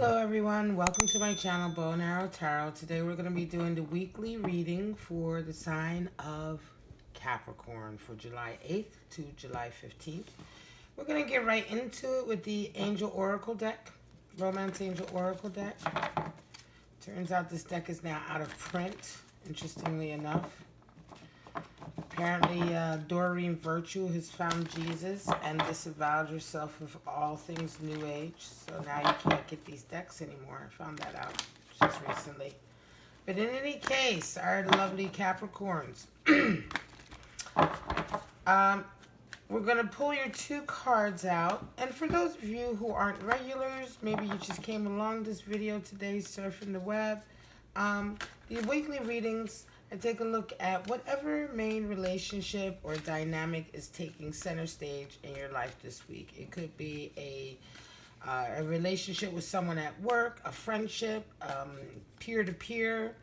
Hello everyone, welcome to my channel Bow and Arrow Tarot. Today we're going to be doing the weekly reading for the sign of Capricorn for July 8th to July 15th. We're going to get right into it with the Angel Oracle deck, Romance Angel Oracle deck. Turns out this deck is now out of print, interestingly enough. Apparently, Doreen Virtue has found Jesus and disavowed herself of all things New Age. So now you can't get these decks anymore. I found that out just recently. But in any case, our lovely Capricorns. We're going to pull your two cards out. And for those of you who aren't regulars, maybe you just came along this video today surfing the web. The weekly readings, I take a look at whatever main relationship or dynamic is taking center stage in your life this week. It could be a relationship with someone at work, a friendship, peer-to-peer,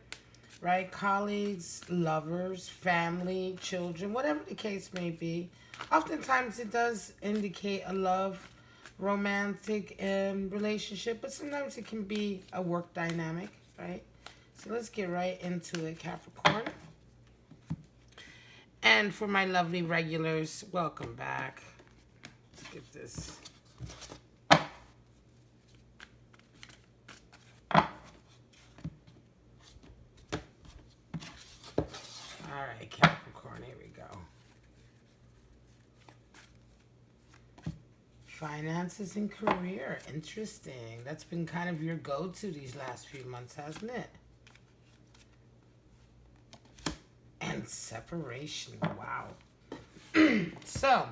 right? Colleagues, lovers, family, children, whatever the case may be. Oftentimes it does indicate a love, romantic relationship, but sometimes it can be a work dynamic, right? So let's get right into it, Capricorn. And for my lovely regulars, welcome back. Let's get this. All right, Capricorn, here we go. Finances and career, interesting. That's been kind of your go-to these last few months, hasn't it? And separation, wow. So,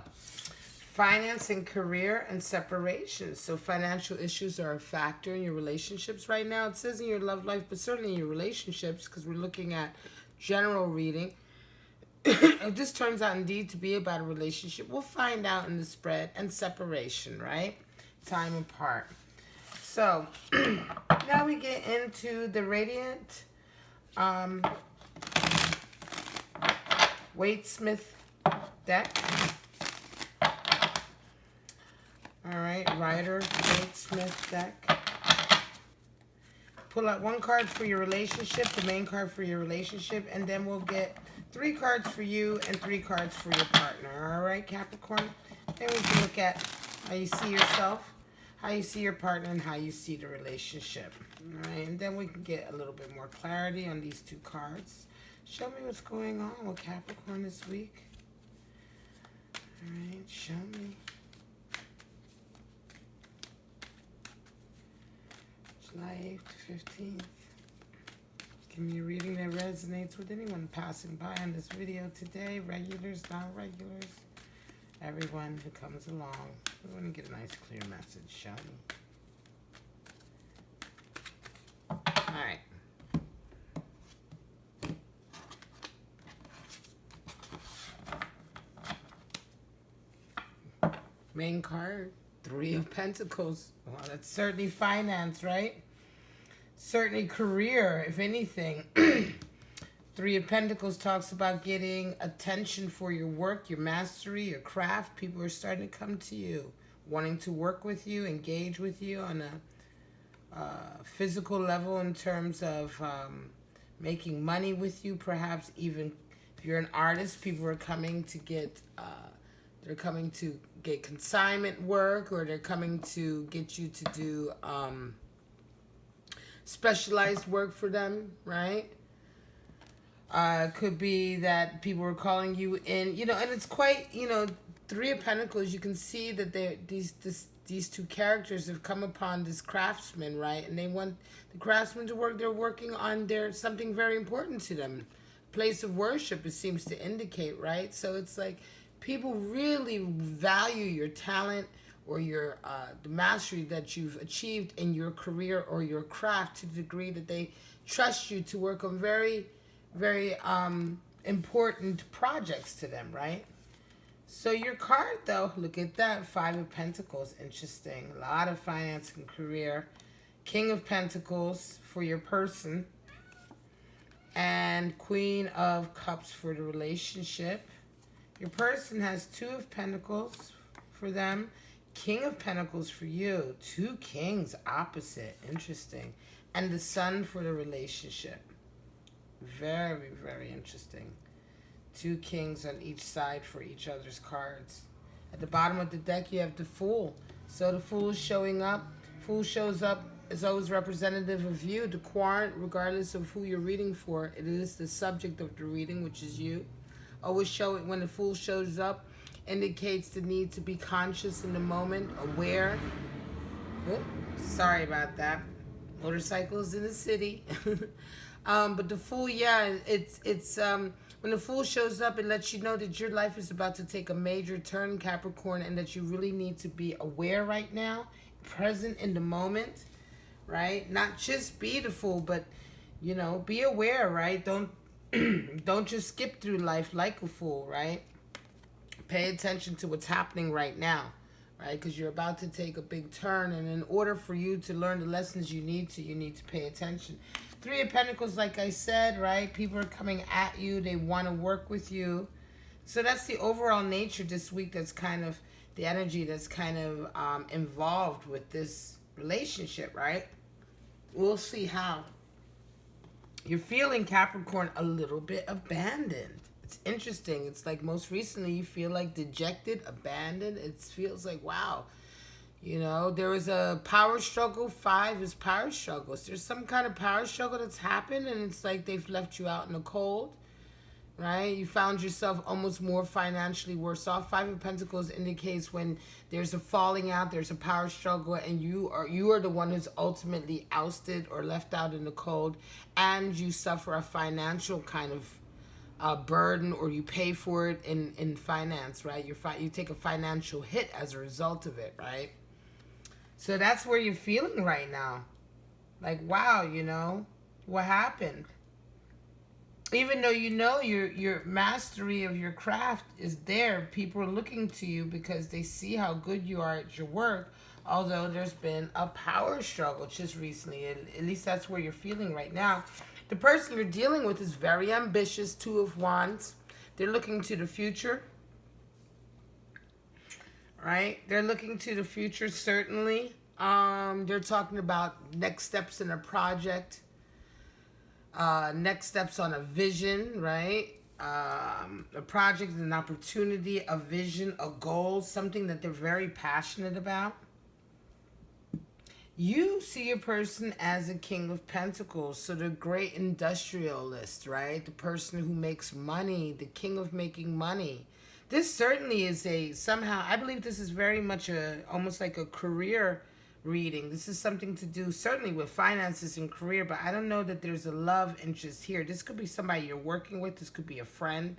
finance and career and separation. So financial issues are a factor in your relationships right now. It says in your love life, but certainly in your relationships, because we're looking at general reading. If this turns out indeed to be about a relationship, we'll find out in the spread. And separation, right? Time apart. So, now we get into the Radiant WAITE deck. Alright, Rider WAITE deck. Pull out one card for your relationship, the main card for your relationship, and then we'll get 3 cards for you and 3 cards for your partner. Alright, Capricorn? Then we can look at how you see yourself, how you see your partner, and how you see the relationship. Alright, and then we can get a little bit more clarity on these 2 cards. Show me what's going on with Capricorn this week. All right, show me. July 8th to 15th. Give me a reading that resonates with anyone passing by on this video today. Regulars, non-regulars. Everyone who comes along. We want to get a nice clear message. Show me. All right. Main card, 3 of Pentacles. Well, that's certainly finance, right? Certainly career, if anything. 3 of Pentacles talks about getting attention for your work, your mastery, your craft. People are starting to come to you, wanting to work with you, engage with you on a physical level in terms of making money with you. Perhaps even if you're an artist, people are coming to get... they're coming to get consignment work, or they're coming to get you to do specialized work for them, right? Could be that people are calling you in, you know, and it's quite, you know, 3 of Pentacles, you can see that these 2 characters have come upon this craftsman, right? And they want the craftsman to work, they're working on something very important to them. Place of worship, it seems to indicate, right? So it's like, people really value your talent or your the mastery that you've achieved in your career or your craft to the degree that they trust you to work on very, very important projects to them, right? So your card, though, look at that, 5 of Pentacles, interesting. A lot of finance and career. King of Pentacles for your person. And Queen of Cups for the relationship. Your person has 2 of Pentacles for them. King of Pentacles for you. 2 kings opposite. Interesting. And the Sun for the relationship. Very, very interesting. 2 kings on each side for each other's cards. At the bottom of the deck, you have the Fool. So the Fool is showing up. Fool shows up is always representative of you, the Quant, regardless of who you're reading for. It is the subject of the reading, which is you. Always show it when the Fool shows up. Indicates the need to be conscious in the moment, aware. Oh, sorry about that. Motorcycles in the city. But the Fool, yeah, it's when the Fool shows up, it lets you know that your life is about to take a major turn, Capricorn, and that you really need to be aware right now, present in the moment, right? Not just be the Fool, but, you know, be aware, right? Don't just skip through life like a fool, right? Pay attention to what's happening right now, right? Because you're about to take a big turn, and in order for you to learn the lessons you need to pay attention. 3 of Pentacles, like I said, right? People are coming at you. They want to work with you. So that's the overall nature this week. That's kind of the energy that's kind of involved with this relationship, right? We'll see how. You're feeling, Capricorn, a little bit abandoned. It's interesting. It's like most recently you feel like dejected, abandoned. It feels like, wow, you know, there was a power struggle. 5 is power struggles. There's some kind of power struggle that's happened, and it's like they've left you out in the cold, right? You found yourself almost more financially worse off. 5 of Pentacles indicates when there's a falling out, there's a power struggle, and you are the one who's ultimately ousted or left out in the cold, and you suffer a financial kind of burden, or you pay for it in finance, right? You take a financial hit as a result of it, right? So that's where you're feeling right now. Like, wow, you know, what happened? Even though you know your mastery of your craft is there, people are looking to you because they see how good you are at your work, although there's been a power struggle just recently. At least that's where you're feeling right now. The person you're dealing with is very ambitious, 2 of Wands. They're looking to the future, right? They're looking to the future, certainly. They're talking about next steps in a project, next steps on a vision, right? A project, an opportunity, a vision, a goal, something that they're very passionate about. You see a person as a King of Pentacles, so the great industrialist, right? The person who makes money, the king of making money. This certainly is somehow, I believe this is very much almost like a career reading. This is something to do certainly with finances and career, but I don't know that there's a love interest here. This could be somebody you're working with. This could be a friend,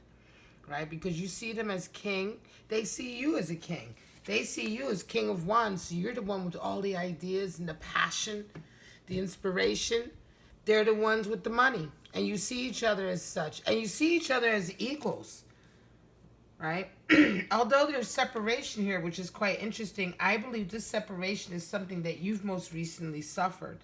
right? Because you see them as king. They see you as a king. They see you as King of Wands, so you're the one with all the ideas and the passion, the inspiration. They're the ones with the money, and you see each other as such, and you see each other as equals, right? Although there's separation here, which is quite interesting, I believe this separation is something that you've most recently suffered,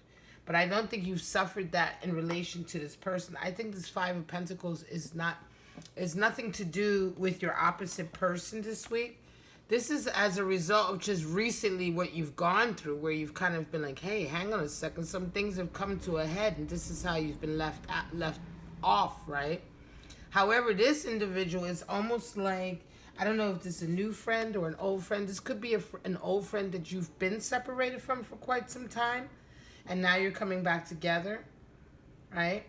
but I don't think you've suffered that in relation to this person. I think this 5 of Pentacles is nothing to do with your opposite person this week. This is as a result of just recently what you've gone through, where you've kind of been like, hey, hang on a second. Some things have come to a head, and this is how you've been left off, right? However, this individual is almost like, I don't know if this is a new friend or an old friend. This could be an old friend that you've been separated from for quite some time, and now you're coming back together, right?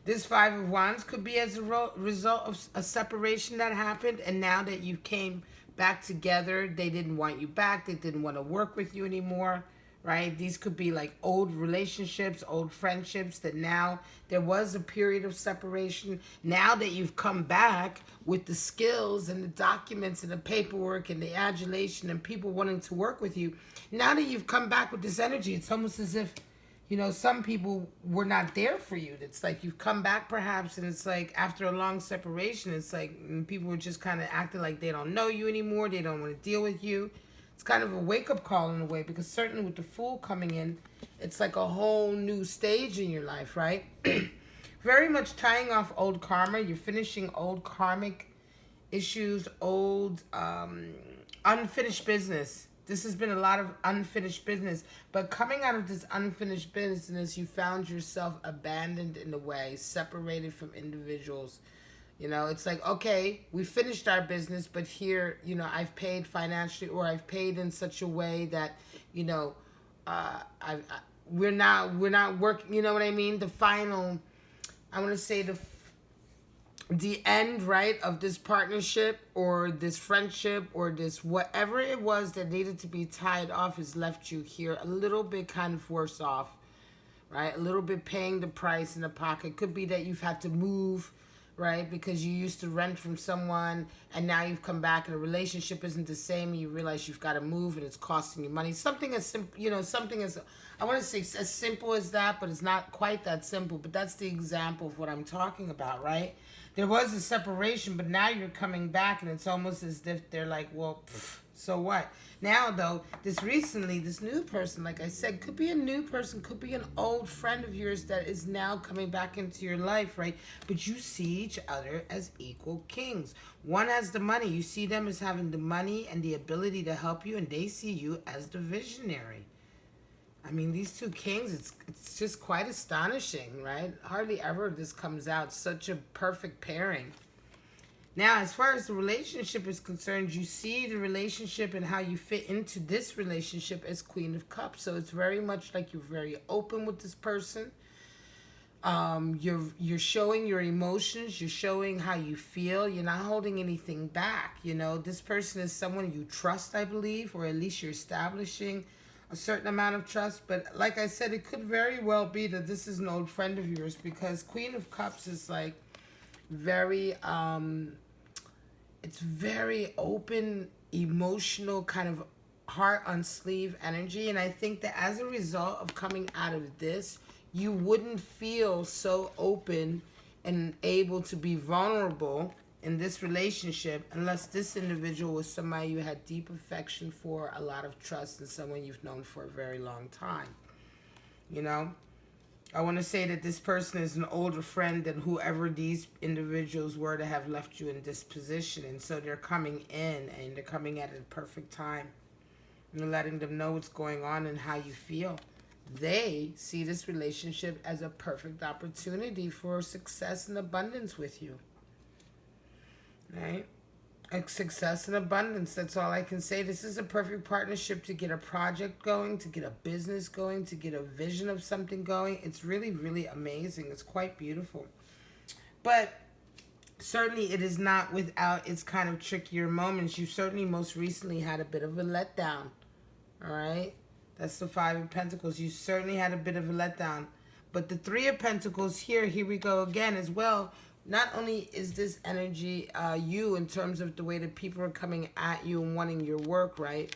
This 5 of Wands could be as a result of a separation that happened, and now that you came back together, they didn't want you back. They didn't want to work with you anymore, right? These could be like old relationships, old friendships that now there was a period of separation. Now that you've come back with the skills and the documents and the paperwork and the adulation and people wanting to work with you, now that you've come back with this energy, it's almost as if, you know, some people were not there for you. It's like you've come back perhaps, and it's like after a long separation, it's like people were just kind of acting like they don't know you anymore. They don't want to deal with you. It's kind of a wake-up call in a way, because certainly with the Fool coming in, it's like a whole new stage in your life, right? Very much tying off old karma. You're finishing old karmic issues, old, unfinished business. This has been a lot of unfinished business. But coming out of this unfinished business, you found yourself abandoned in a way, separated from individuals. You know, it's like, okay, we finished our business, but here, you know, I've paid financially, or I've paid in such a way that, you know, we're not working. You know what I mean? The final, I want to say the end, right, of this partnership or this friendship or this whatever it was that needed to be tied off has left you here a little bit kind of worse off, right? A little bit paying the price in the pocket. Could be that you've had to move, right, because you used to rent from someone and now you've come back and the relationship isn't the same and you realize you've got to move and it's costing you money. Something as simple, you know, something as, I want to say as simple as that, but it's not quite that simple. But that's the example of what I'm talking about, right? There was a separation, but now you're coming back and it's almost as if they're like, well, so what? Now, though, this new person, like I said, could be a new person, could be an old friend of yours that is now coming back into your life, right? But you see each other as equal kings. One has the money. You see them as having the money and the ability to help you, and they see you as the visionary. I mean, these two kings, it's just quite astonishing, right? Hardly ever this comes out. Such a perfect pairing. Now, as far as the relationship is concerned, you see the relationship and how you fit into this relationship as Queen of Cups. So it's very much like you're very open with this person. You're showing your emotions. You're showing how you feel. You're not holding anything back. You know, this person is someone you trust, I believe, or at least you're establishing a certain amount of trust. But like I said, it could very well be that this is an old friend of yours, because Queen of Cups is like very, it's very open, emotional, kind of heart on sleeve energy. And I think that as a result of coming out of this, you wouldn't feel so open and able to be vulnerable in this relationship unless this individual was somebody you had deep affection for, a lot of trust, and someone you've known for a very long time. You know, I want to say that this person is an older friend than whoever these individuals were to have left you in this position, and so they're coming in and they're coming at a perfect time. You're letting them know what's going on and how you feel. They see this relationship as a perfect opportunity for success and abundance with you. Right? Success and abundance. That's all I can say. This is a perfect partnership to get a project going, to get a business going, to get a vision of something going. It's really, really amazing. It's quite beautiful. But certainly it is not without its kind of trickier moments. You certainly most recently had a bit of a letdown. All right? That's the Five of Pentacles. You certainly had a bit of a letdown. But the Three of Pentacles here we go again as well. Not only is this energy you in terms of the way that people are coming at you and wanting your work, right?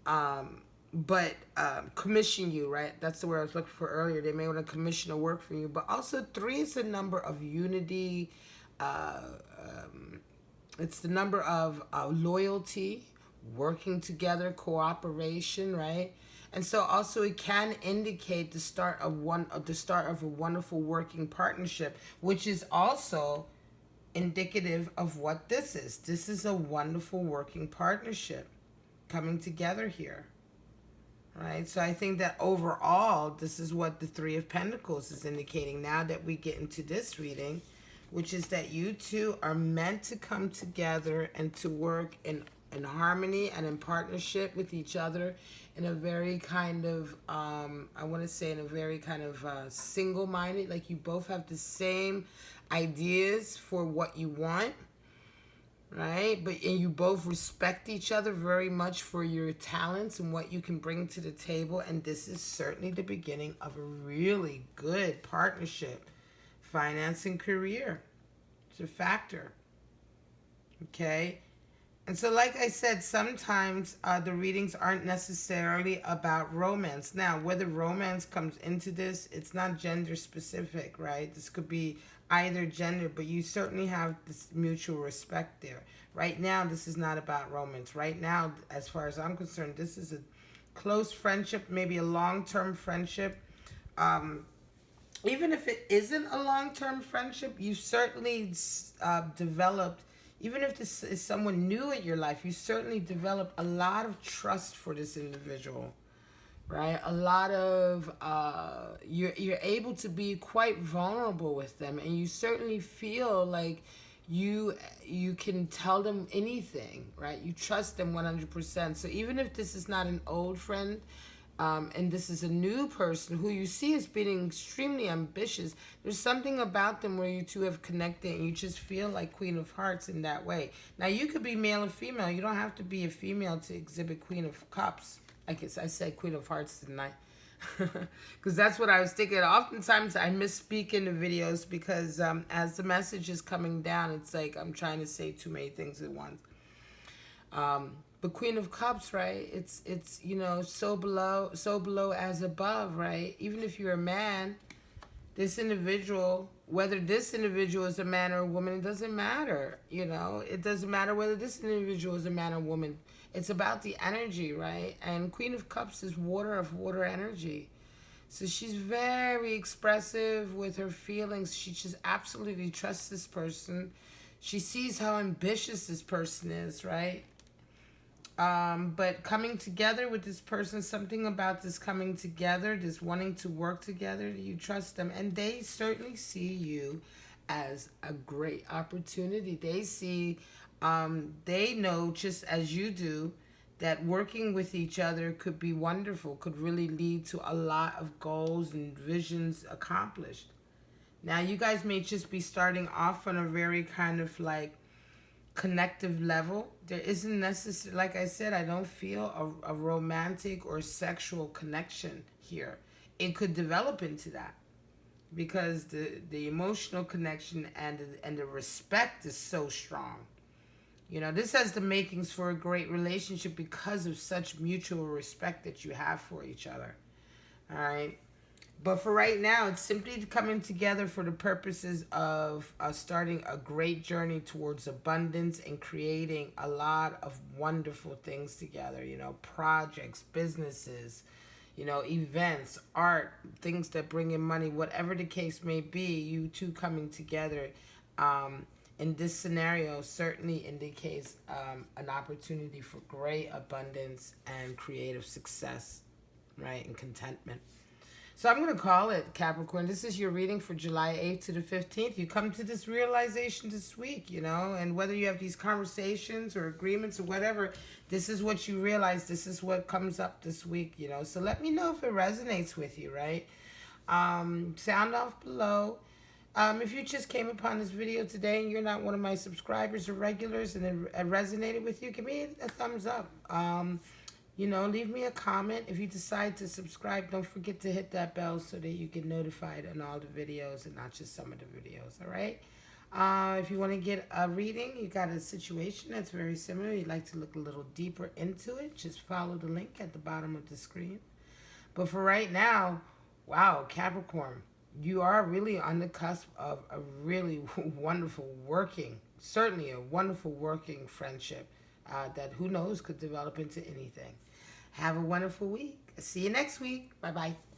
But commission you, right? That's the word I was looking for earlier. They may want to commission a work for you. But also 3 is the number of unity. It's the number of loyalty, working together, cooperation, right? And so also it can indicate the start of a wonderful working partnership, which is also indicative of what this is. This is a wonderful working partnership coming together here. Right? So I think that overall, this is what the Three of Pentacles is indicating. Now that we get into this reading, which is that you two are meant to come together and to work in harmony and in partnership with each other in a very kind of, I want to say in a very kind of single-minded, like you both have the same ideas for what you want, right? And you both respect each other very much for your talents and what you can bring to the table. And this is certainly the beginning of a really good partnership. Finance and career. It's a factor. Okay? And so like I said, sometimes the readings aren't necessarily about romance. Now, whether romance comes into this, it's not gender specific, right? This could be either gender, but you certainly have this mutual respect there. Right now, this is not about romance. Right now, as far as I'm concerned, this is a close friendship, maybe a long-term friendship. Even if it isn't a long-term friendship, you certainly developed, even if this is someone new in your life, you certainly develop a lot of trust for this individual, right? A lot of you're able to be quite vulnerable with them, and you certainly feel like you can tell them anything, right? You trust them 100%. So even if this is not an old friend, and this is a new person who you see as being extremely ambitious, there's something about them where you two have connected and you just feel like Queen of Hearts in that way. Now, you could be male or female. You don't have to be a female to exhibit Queen of Cups. I guess I said Queen of Hearts tonight. Because that's what I was thinking. Oftentimes I misspeak in the videos because as the message is coming down, it's like I'm trying to say too many things at once. But Queen of Cups, right? It's you know, so below as above, right? Even if you're a man, this individual, whether this individual is a man or a woman, it doesn't matter. You know, it doesn't matter whether this individual is a man or woman. It's about the energy, right? And Queen of Cups is water energy. So she's very expressive with her feelings. She just absolutely trusts this person. She sees how ambitious this person is, right? But coming together with this person, something about this coming together, this wanting to work together, you trust them. And they certainly see you as a great opportunity. They see, they know just as you do, that working with each other could be wonderful, could really lead to a lot of goals and visions accomplished. Now, you guys may just be starting off on a very kind of like connective level. There isn't necessarily, like I said, I don't feel a romantic or sexual connection here. It could develop into that because the emotional connection and the respect is so strong. You know, this has the makings for a great relationship because of such mutual respect that you have for each other. All right. But for right now, it's simply coming together for the purposes of starting a great journey towards abundance and creating a lot of wonderful things together. You know, projects, businesses, you know, events, art, things that bring in money, whatever the case may be, you two coming together in this scenario certainly indicates an opportunity for great abundance and creative success, right, and contentment. So I'm going to call it, Capricorn. This is your reading for July 8th to the 15th. You come to this realization this week, you know, and whether you have these conversations or agreements or whatever, this is what you realize. This is what comes up this week, you know. So let me know if it resonates with you, right? Sound off below. If you just came upon this video today and you're not one of my subscribers or regulars and it resonated with you, give me a thumbs up. You know, leave me a comment. If you decide to subscribe, don't forget to hit that bell so that you get notified on all the videos and not just some of the videos, all right? If you want to get a reading, you got a situation that's very similar, you'd like to look a little deeper into it, just follow the link at the bottom of the screen. But for right now, wow, Capricorn, you are really on the cusp of a really wonderful working, certainly a wonderful working friendship that who knows could develop into anything. Have a wonderful week. See you next week. Bye-bye.